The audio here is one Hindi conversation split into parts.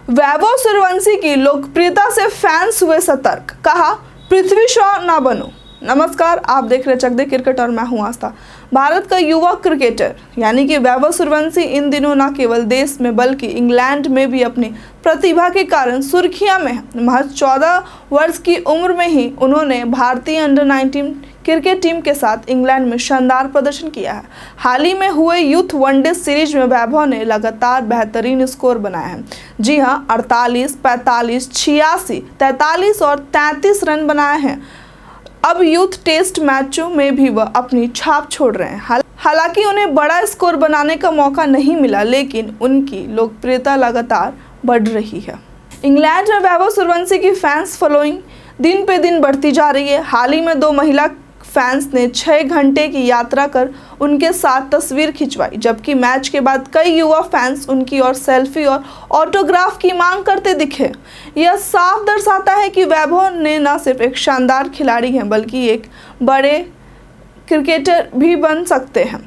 वैभव सूर्यवंशी की लोकप्रियता से फैंस हुए सतर्क, कहा पृथ्वी शॉ ना बनो। नमस्कार, आप देख रहे चक दे क्रिकेट और मैं हूं आस्था। भारत का युवा क्रिकेटर यानी कि वैभव सूर्यवंशी इन दिनों न केवल देश में बल्कि इंग्लैंड में भी अपनी प्रतिभा के कारण सुर्खियां में है। महज 14 वर्ष की उम्र में ही उन्होंने भारतीय अंडर 19 क्रिकेट टीम के साथ इंग्लैंड में शानदार प्रदर्शन किया है। हाल ही में हुए यूथ वनडे सीरीज में वैभव ने लगातार बेहतरीन स्कोर बनाए हैं। जी हां, 48, 45, 86, 43 और 33 रन बनाए हैं। अब यूथ टेस्ट मैचों में भी वह अपनी छाप छोड़ रहे हैं। हालांकि उन्हें बड़ा स्कोर बनाने का मौका नहीं मिला, लेकिन उनकी लोकप्रियता लगातार बढ़ रही है। इंग्लैंड में वैभव सूर्यवंशी की फैंस फॉलोइंग दिन पे दिन बढ़ती जा रही है। हाल ही में 2 महिला फैंस ने 6 घंटे की यात्रा कर उनके साथ तस्वीर खिंचवाई, जबकि मैच के बाद कई युवा फैंस उनकी और सेल्फी और ऑटोग्राफ की मांग करते दिखे। यह साफ दर्शाता है कि वैभव ने न सिर्फ एक शानदार खिलाड़ी हैं बल्कि एक बड़े क्रिकेटर भी बन सकते हैं।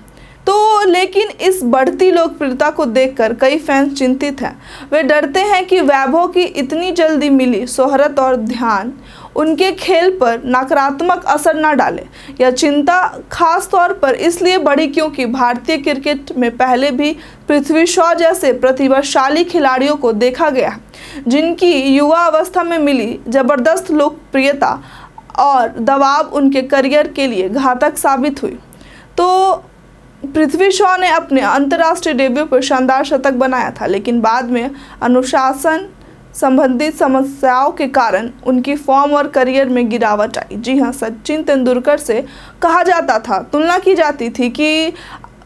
लेकिन इस बढ़ती लोकप्रियता को देखकर कई फैंस चिंतित हैं। वे डरते हैं कि वैभव की इतनी जल्दी मिली शोहरत और ध्यान उनके खेल पर नकारात्मक असर न डाले। यह चिंता खास तौर पर इसलिए बढ़ी क्योंकि भारतीय क्रिकेट में पहले भी पृथ्वी शॉ जैसे प्रतिभाशाली खिलाड़ियों को देखा गया है, जिनकी युवा अवस्था में मिली जबरदस्त लोकप्रियता और दबाव उनके करियर के लिए घातक साबित हुई। तो पृथ्वी शॉ ने अपने अंतर्राष्ट्रीय डेब्यू पर शानदार शतक बनाया था, लेकिन बाद में अनुशासन संबंधित समस्याओं के कारण उनकी फॉर्म और करियर में गिरावट आई। जी हां, सचिन तेंदुलकर से कहा जाता था, तुलना की जाती थी कि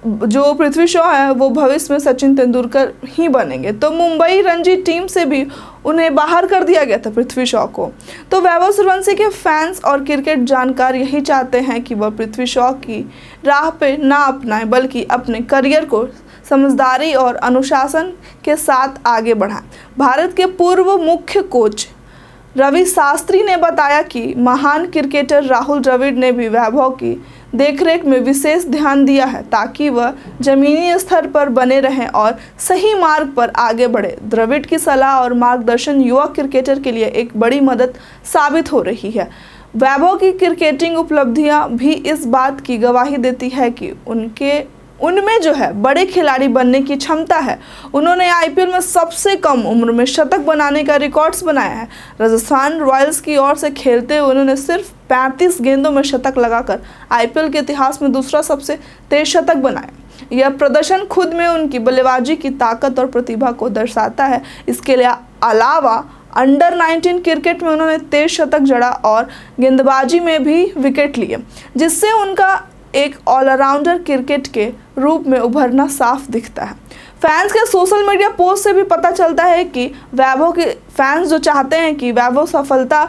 जो पृथ्वी शॉ है वो भविष्य में सचिन तेंदुलकर ही बनेंगे। तो मुंबई रणजी टीम से भी उन्हें बाहर कर दिया गया था पृथ्वी शॉ को। तो वैभव सूर्यवंशी के फैंस और क्रिकेट जानकार यही चाहते हैं कि वह पृथ्वी शॉ की राह पे ना अपनाएं बल्कि अपने करियर को समझदारी और अनुशासन के साथ आगे बढ़ाएं। भारत के पूर्व मुख्य कोच रवि शास्त्री ने बताया कि महान क्रिकेटर राहुल द्रविड़ ने भी वैभव की देखरेख में विशेष ध्यान दिया है ताकि वह जमीनी स्तर पर बने रहें और सही मार्ग पर आगे बढ़े। द्रविड़ की सलाह और मार्गदर्शन युवा क्रिकेटर के लिए एक बड़ी मदद साबित हो रही है। वैभव की क्रिकेटिंग उपलब्धियां भी इस बात की गवाही देती है कि उनमें जो है बड़े खिलाड़ी बनने की क्षमता है। उन्होंने आईपीएल में सबसे कम उम्र में शतक बनाने का रिकॉर्ड्स बनाया है। राजस्थान रॉयल्स की ओर से खेलते हुए उन्होंने सिर्फ 35 गेंदों में शतक लगाकर आईपीएल के इतिहास में दूसरा सबसे तेज शतक बनाया। यह प्रदर्शन खुद में उनकी बल्लेबाजी की ताकत और प्रतिभा को दर्शाता है। इसके अलावा अंडर 19 क्रिकेट में उन्होंने तेज शतक जड़ा और गेंदबाजी में भी विकेट लिए, जिससे उनका एक ऑलराउंडर क्रिकेट के रूप में उभरना साफ दिखता है। फैंस के सोशल मीडिया पोस्ट से भी पता चलता है कि वैभव के फैंस जो चाहते हैं कि वैभव सफलता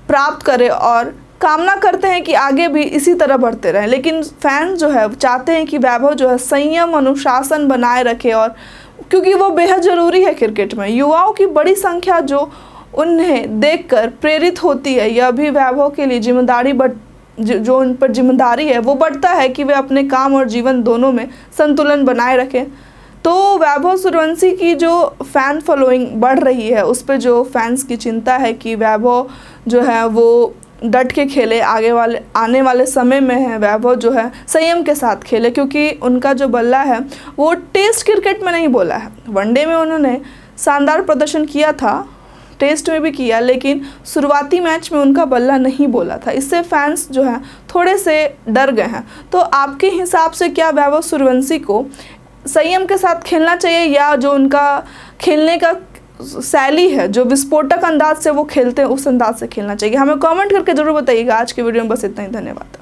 प्राप्त करे और कामना करते हैं कि आगे भी इसी तरह बढ़ते रहें, लेकिन फैंस जो है चाहते हैं कि वैभव जो है संयम अनुशासन बनाए रखे, और क्योंकि वो बेहद ज़रूरी है क्रिकेट में। युवाओं की बड़ी संख्या जो उन्हें देखकर प्रेरित होती है, यह भी वैभव के लिए जो उन पर जिम्मेदारी है वो बढ़ता है कि वे अपने काम और जीवन दोनों में संतुलन बनाए रखें। तो वैभव सूर्यवंशी की जो फ़ैन फॉलोइंग बढ़ रही है उस पर जो फैंस की चिंता है कि वैभव जो है वो डट के खेले, आने वाले समय में है वैभव जो है संयम के साथ खेले, क्योंकि उनका जो बल्ला है वो टेस्ट क्रिकेट में नहीं बोला है। वनडे में उन्होंने शानदार प्रदर्शन किया था, टेस्ट में भी किया, लेकिन शुरुआती मैच में उनका बल्ला नहीं बोला था। इससे फैंस जो है थोड़े से डर गए हैं। तो आपके हिसाब से क्या वैभव सूर्यवंशी को संयम के साथ खेलना चाहिए या जो उनका खेलने का शैली है, जो विस्फोटक अंदाज से वो खेलते हैं, उस अंदाज से खेलना चाहिए? हमें कमेंट करके जरूर बताइएगा। आज के वीडियो में बस इतना ही। धन्यवाद।